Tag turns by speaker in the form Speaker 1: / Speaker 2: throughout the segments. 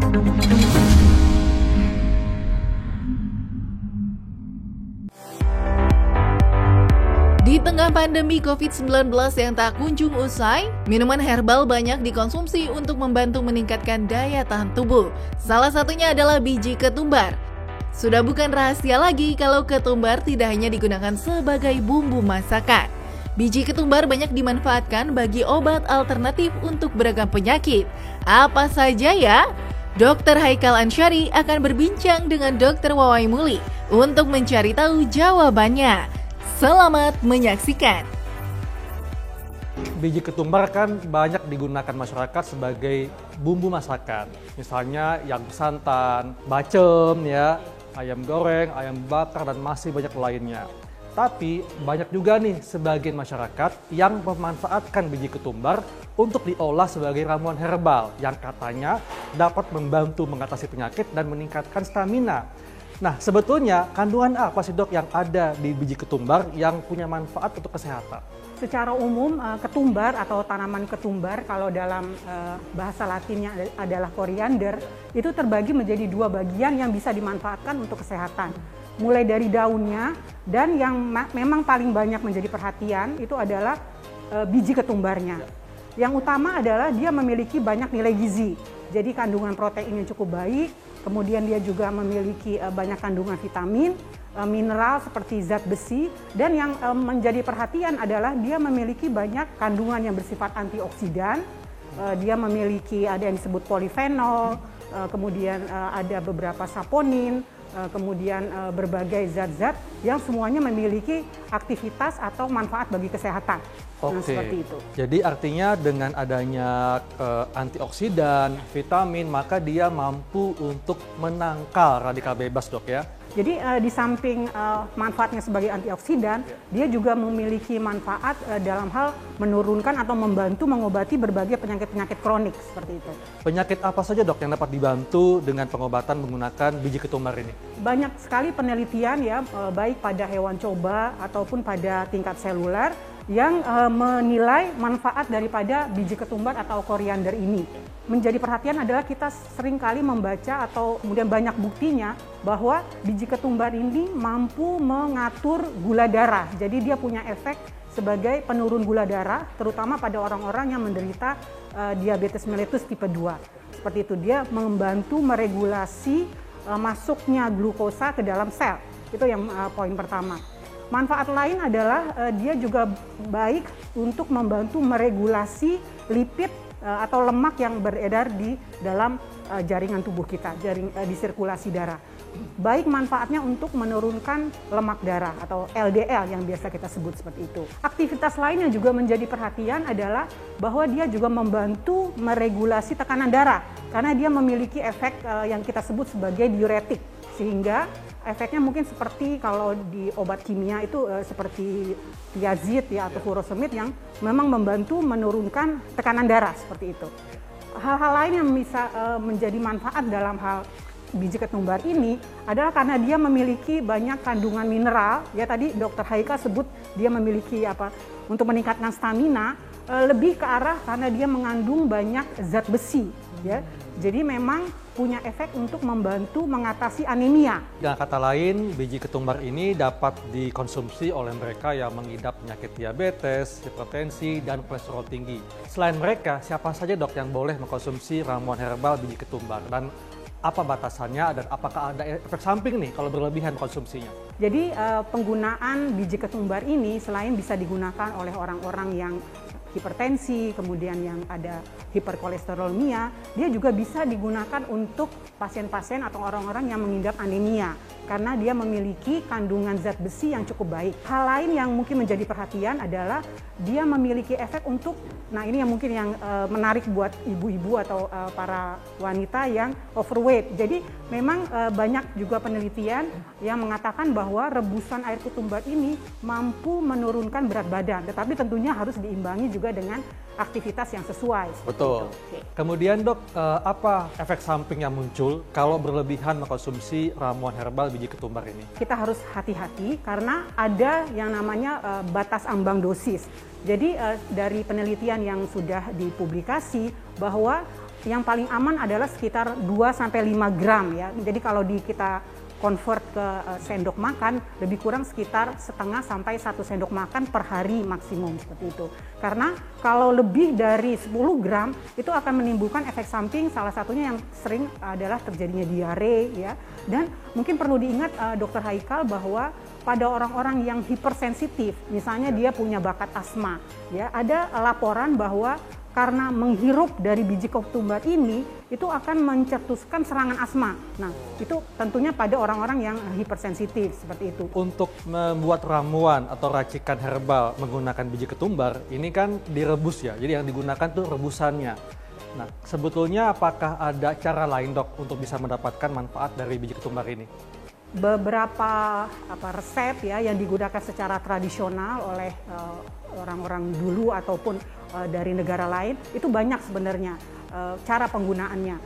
Speaker 1: Di tengah pandemi COVID-19 yang tak kunjung usai, minuman herbal banyak dikonsumsi untuk membantu meningkatkan daya tahan tubuh. Salah satunya adalah biji ketumbar. Sudah bukan rahasia lagi kalau ketumbar tidak hanya digunakan sebagai bumbu masakan. Biji ketumbar banyak dimanfaatkan bagi obat alternatif untuk beragam penyakit. Apa saja ya? Dr. Haikal Ansyari akan berbincang dengan Dr. Wawai Muli untuk mencari tahu jawabannya. Selamat menyaksikan.
Speaker 2: Biji ketumbar kan banyak digunakan masyarakat sebagai bumbu masakan. Misalnya yang santan, bacem ya, ayam goreng, ayam bakar dan masih banyak lainnya. Tapi banyak juga nih sebagian masyarakat yang memanfaatkan biji ketumbar untuk diolah sebagai ramuan herbal yang katanya dapat membantu mengatasi penyakit dan meningkatkan stamina. Nah, sebetulnya kandungan apa sih dok yang ada di biji ketumbar yang punya manfaat untuk kesehatan?
Speaker 3: Secara umum, ketumbar atau tanaman ketumbar, kalau dalam bahasa latinnya adalah koriander, itu terbagi menjadi dua bagian yang bisa dimanfaatkan untuk kesehatan. Mulai dari daunnya, dan yang memang paling banyak menjadi perhatian itu adalah biji ketumbarnya. Yang utama adalah dia memiliki banyak nilai gizi, jadi kandungan protein yang cukup baik, kemudian dia juga memiliki banyak kandungan vitamin, mineral seperti zat besi, dan yang menjadi perhatian adalah dia memiliki banyak kandungan yang bersifat antioksidan. Dia memiliki ada yang disebut polifenol, kemudian ada beberapa saponin, kemudian berbagai zat-zat yang semuanya memiliki aktivitas atau manfaat bagi kesehatan.
Speaker 2: Oke,
Speaker 3: nah, seperti itu.
Speaker 2: Jadi artinya dengan adanya antioksidan, vitamin, maka dia mampu untuk menangkal radikal bebas dok ya?
Speaker 3: Jadi di samping manfaatnya sebagai antioksidan, dia juga memiliki manfaat dalam hal menurunkan atau membantu mengobati berbagai penyakit-penyakit kronik seperti itu.
Speaker 2: Penyakit apa saja dok yang dapat dibantu dengan pengobatan menggunakan biji ketumbar ini?
Speaker 3: Banyak sekali penelitian ya, baik pada hewan coba ataupun pada tingkat seluler yang menilai manfaat daripada biji ketumbar atau koriander ini. Menjadi perhatian adalah kita seringkali membaca atau kemudian banyak buktinya bahwa biji ketumbar ini mampu mengatur gula darah. Jadi dia punya efek sebagai penurun gula darah, terutama pada orang-orang yang menderita diabetes mellitus tipe 2. Seperti itu, dia membantu meregulasi masuknya glukosa ke dalam sel. Itu yang poin pertama. Manfaat lain adalah dia juga baik untuk membantu meregulasi lipid atau lemak yang beredar di dalam jaringan tubuh kita, di sirkulasi darah. Baik manfaatnya untuk menurunkan lemak darah atau LDL yang biasa kita sebut seperti itu. Aktivitas lain yang juga menjadi perhatian adalah bahwa dia juga membantu meregulasi tekanan darah karena dia memiliki efek yang kita sebut sebagai diuretik, sehingga efeknya mungkin seperti kalau di obat kimia itu seperti thiazid ya atau furosemid yang memang membantu menurunkan tekanan darah seperti itu. Hal-hal lain yang bisa menjadi manfaat dalam hal biji ketumbar ini adalah karena dia memiliki banyak kandungan mineral. Ya tadi Dr. Haika sebut dia memiliki untuk meningkatkan stamina, lebih ke arah karena dia mengandung banyak zat besi ya. Jadi memang punya efek untuk membantu mengatasi anemia.
Speaker 2: Dengan kata lain, biji ketumbar ini dapat dikonsumsi oleh mereka yang mengidap penyakit diabetes, hipertensi, dan kolesterol tinggi. Selain mereka, siapa saja dok yang boleh mengkonsumsi ramuan herbal biji ketumbar? Dan apa batasannya dan apakah ada efek samping nih kalau berlebihan konsumsinya?
Speaker 3: Jadi penggunaan biji ketumbar ini selain bisa digunakan oleh orang-orang yang hipertensi, kemudian yang ada hiperkolesterolemia, dia juga bisa digunakan untuk pasien-pasien atau orang-orang yang mengidap anemia karena dia memiliki kandungan zat besi yang cukup baik. Hal lain yang mungkin menjadi perhatian adalah dia memiliki efek untuk, nah ini yang mungkin yang menarik buat ibu-ibu atau para wanita yang overweight. Jadi memang banyak juga penelitian yang mengatakan bahwa rebusan air ketumbar ini mampu menurunkan berat badan, tetapi tentunya harus diimbangi juga dengan aktivitas yang sesuai.
Speaker 2: Betul. Kemudian dok, apa efek samping yang muncul kalau berlebihan mengkonsumsi ramuan herbal biji ketumbar ini?
Speaker 3: Kita harus hati-hati karena ada yang namanya batas ambang dosis. Jadi dari penelitian yang sudah dipublikasi bahwa yang paling aman adalah sekitar 2-5 gram ya. Jadi kalau kita convert ke sendok makan, lebih kurang sekitar setengah sampai 1 sendok makan per hari maksimum, seperti itu. Karena kalau lebih dari 10 gram itu akan menimbulkan efek samping, salah satunya yang sering adalah terjadinya diare ya. Dan mungkin perlu diingat Dr. Haikal bahwa pada orang-orang yang hipersensitif, misalnya dia punya bakat asma, ya ada laporan bahwa karena menghirup dari biji ketumbar ini itu akan mencetuskan serangan asma. Nah, itu tentunya pada orang-orang yang hipersensitif seperti itu.
Speaker 2: Untuk membuat ramuan atau racikan herbal menggunakan biji ketumbar, ini kan direbus ya. Jadi yang digunakan tuh rebusannya. Nah, sebetulnya apakah ada cara lain, Dok, untuk bisa mendapatkan manfaat dari biji ketumbar ini?
Speaker 3: Beberapa resep ya yang digunakan secara tradisional oleh orang-orang dulu ataupun dari negara lain itu banyak sebenarnya cara penggunaannya.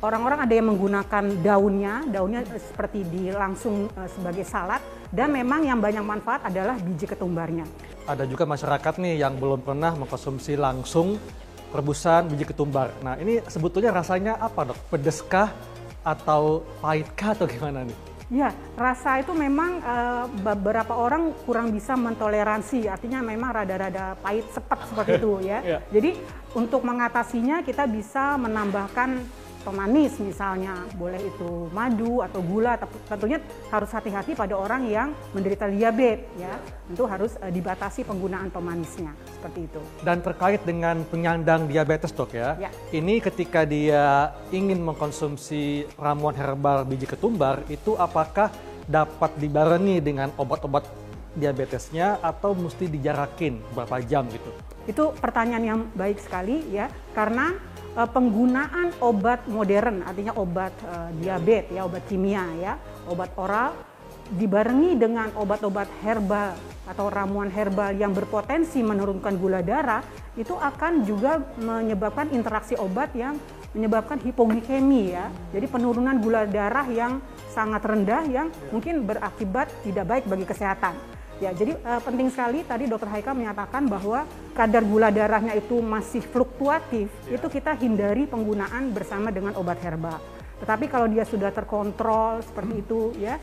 Speaker 3: Orang-orang ada yang menggunakan daunnya seperti langsung sebagai salad, dan memang yang banyak manfaat adalah biji ketumbarnya.
Speaker 2: Ada juga masyarakat nih yang belum pernah mengkonsumsi langsung rebusan biji ketumbar. Nah, ini sebetulnya rasanya apa, Dok? Pedeskah atau pahitkah atau gimana nih?
Speaker 3: Ya, rasa itu memang beberapa orang kurang bisa mentoleransi, artinya memang rada-rada pahit sepet seperti itu ya.
Speaker 2: Yeah.
Speaker 3: Jadi untuk mengatasinya kita bisa menambahkan pemanis misalnya, boleh itu madu atau gula, tapi tentunya harus hati-hati pada orang yang menderita diabetes ya. Tentu harus dibatasi penggunaan pemanisnya, seperti itu.
Speaker 2: Dan terkait dengan penyandang diabetes, Dok ya. Ini ketika dia ingin mengkonsumsi ramuan herbal biji ketumbar, itu apakah dapat dibarengi dengan obat-obat diabetesnya atau mesti dijarakin berapa jam gitu?
Speaker 3: Itu pertanyaan yang baik sekali ya, karena penggunaan obat modern, artinya obat diabetes ya, obat kimia ya, obat oral dibarengi dengan obat-obat herbal atau ramuan herbal yang berpotensi menurunkan gula darah, itu akan juga menyebabkan interaksi obat yang menyebabkan hipoglikemi ya. Jadi penurunan gula darah yang sangat rendah yang mungkin berakibat tidak baik bagi kesehatan. Ya, jadi penting sekali tadi Dr. Haikal menyatakan bahwa kadar gula darahnya itu masih fluktuatif, itu kita hindari penggunaan bersama dengan obat herbal. Tetapi kalau dia sudah terkontrol seperti itu ya,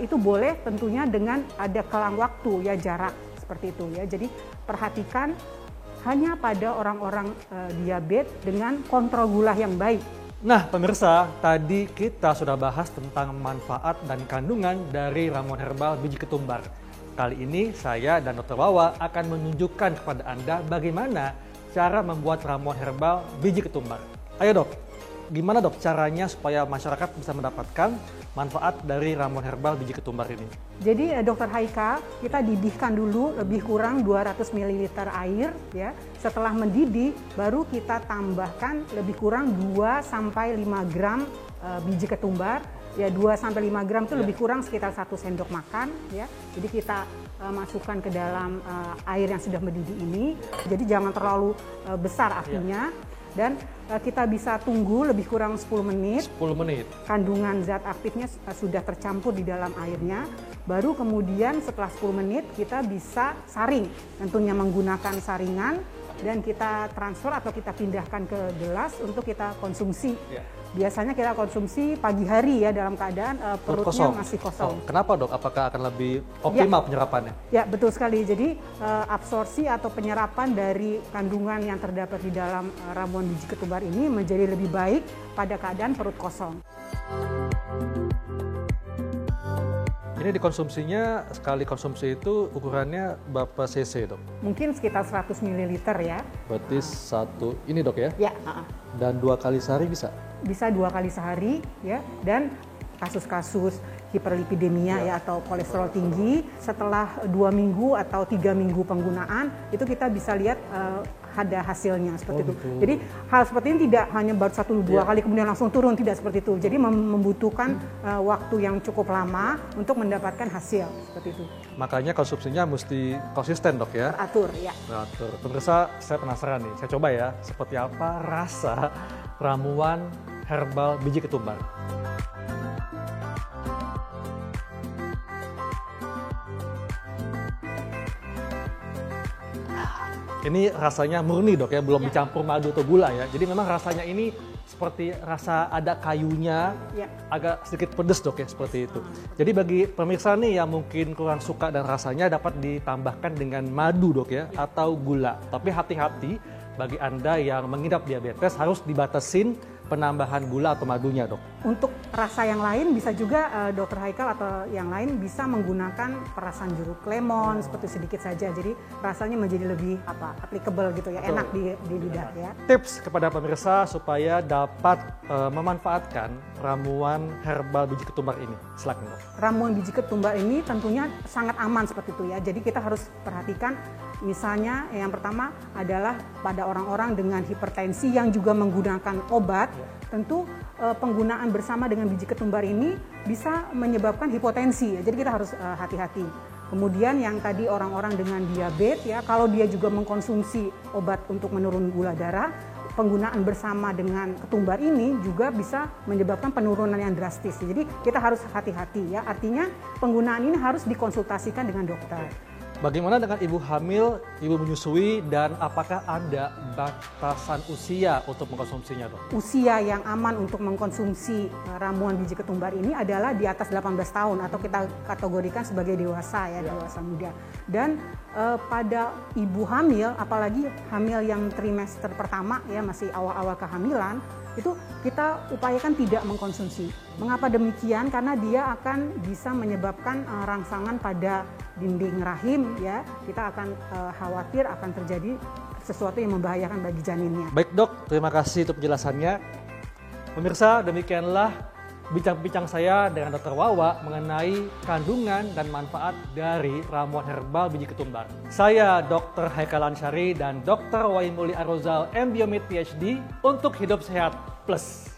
Speaker 3: itu boleh tentunya dengan ada kelang waktu ya, jarak seperti itu ya. Jadi perhatikan hanya pada orang-orang diabetes dengan kontrol gula yang baik.
Speaker 2: Nah, pemirsa, tadi kita sudah bahas tentang manfaat dan kandungan dari ramuan herbal biji ketumbar. Kali ini saya dan Dr. Wawa akan menunjukkan kepada Anda bagaimana cara membuat ramuan herbal biji ketumbar. Ayo, Dok, gimana, Dok, caranya supaya masyarakat bisa mendapatkan manfaat dari ramuan herbal biji ketumbar ini?
Speaker 3: Jadi Dr. Haikal, kita didihkan dulu lebih kurang 200 ml air ya. Setelah mendidih baru kita tambahkan lebih kurang 2-5 gram biji ketumbar. Ya, 2-5 gram itu lebih kurang sekitar 1 sendok makan ya. Jadi kita masukkan ke dalam air yang sudah mendidih ini. Jadi jangan terlalu besar apinya. Dan kita bisa tunggu lebih kurang 10 menit.
Speaker 2: 10 menit.
Speaker 3: Kandungan zat aktifnya sudah tercampur di dalam airnya. Baru kemudian setelah 10 menit kita bisa saring. Tentunya menggunakan saringan dan kita transfer atau kita pindahkan ke gelas untuk kita konsumsi. Biasanya kita konsumsi pagi hari ya, dalam keadaan perutnya masih kosong.
Speaker 2: Kenapa, Dok? Apakah akan lebih optimal penyerapannya?
Speaker 3: Ya, betul sekali. Jadi absorpsi atau penyerapan dari kandungan yang terdapat di dalam ramuan biji ketumbar ini menjadi lebih baik pada keadaan perut kosong.
Speaker 2: Ini dikonsumsinya, sekali konsumsi itu ukurannya berapa cc, Dok?
Speaker 3: Mungkin sekitar 100 ml ya.
Speaker 2: Berarti satu, ini, Dok ya?
Speaker 3: Ya.
Speaker 2: Dan 2 kali sehari bisa?
Speaker 3: Bisa 2 kali sehari ya. Dan kasus-kasus hiperlipidemia ya atau kolesterol tinggi setelah 2 minggu atau 3 minggu penggunaan itu kita bisa lihat ada hasilnya seperti itu.
Speaker 2: Betul.
Speaker 3: Jadi hal seperti ini tidak hanya baru 1-2 kali kemudian langsung turun, tidak seperti itu. Jadi membutuhkan waktu yang cukup lama untuk mendapatkan hasil seperti itu.
Speaker 2: Makanya konsumsinya mesti konsisten, Dok ya?
Speaker 3: Teratur ya.
Speaker 2: Teratur. Pemirsa, saya penasaran nih. Saya coba ya, seperti apa rasa ramuan herbal biji ketumbar. Ini rasanya murni dok ya, belum dicampur madu atau gula ya. Jadi memang rasanya ini seperti rasa ada kayunya, agak sedikit pedas dok ya, seperti itu. Jadi bagi pemirsa nih yang mungkin kurang suka dan rasanya dapat ditambahkan dengan madu dok ya, atau gula. Tapi hati-hati bagi Anda yang mengidap diabetes harus dibatasin penambahan gula atau madunya dok.
Speaker 3: Untuk rasa yang lain bisa juga Dokter Haikal atau yang lain bisa menggunakan perasan jeruk lemon seperti sedikit saja. Jadi rasanya menjadi lebih applicable gitu ya, enak di lidah ya.
Speaker 2: Tips kepada pemirsa supaya dapat memanfaatkan ramuan herbal biji ketumbar ini. Silakan dok.
Speaker 3: Ramuan biji ketumbar ini tentunya sangat aman seperti itu ya. Jadi kita harus perhatikan misalnya yang pertama adalah pada orang-orang dengan hipertensi yang juga menggunakan obat, tentu penggunaan bersama dengan biji ketumbar ini bisa menyebabkan hipotensi ya. Jadi kita harus hati-hati. Kemudian yang tadi orang-orang dengan diabetes ya, kalau dia juga mengkonsumsi obat untuk menurunkan gula darah, penggunaan bersama dengan ketumbar ini juga bisa menyebabkan penurunan yang drastis. Jadi kita harus hati-hati ya. Artinya penggunaan ini harus dikonsultasikan dengan dokter.
Speaker 2: Bagaimana dengan ibu hamil, ibu menyusui, dan apakah ada batasan usia untuk mengkonsumsinya dok?
Speaker 3: Usia yang aman untuk mengkonsumsi ramuan biji ketumbar ini adalah di atas 18 tahun atau kita kategorikan sebagai dewasa ya, dewasa muda. Dan pada ibu hamil, apalagi hamil yang trimester pertama ya, masih awal-awal kehamilan, itu kita upayakan tidak mengkonsumsi. Mengapa demikian? Karena dia akan bisa menyebabkan rangsangan pada dinding rahim ya. Kita akan khawatir akan terjadi sesuatu yang membahayakan bagi janinnya.
Speaker 2: Baik dok, terima kasih untuk penjelasannya. Pemirsa, demikianlah bincang-bincang saya dengan Dr. Wawa mengenai kandungan dan manfaat dari ramuan herbal biji ketumbar. Saya Dr. Haikal Ansyari dan Dr. Waimuli Arozal, MBiomed PhD untuk Hidup Sehat Plus.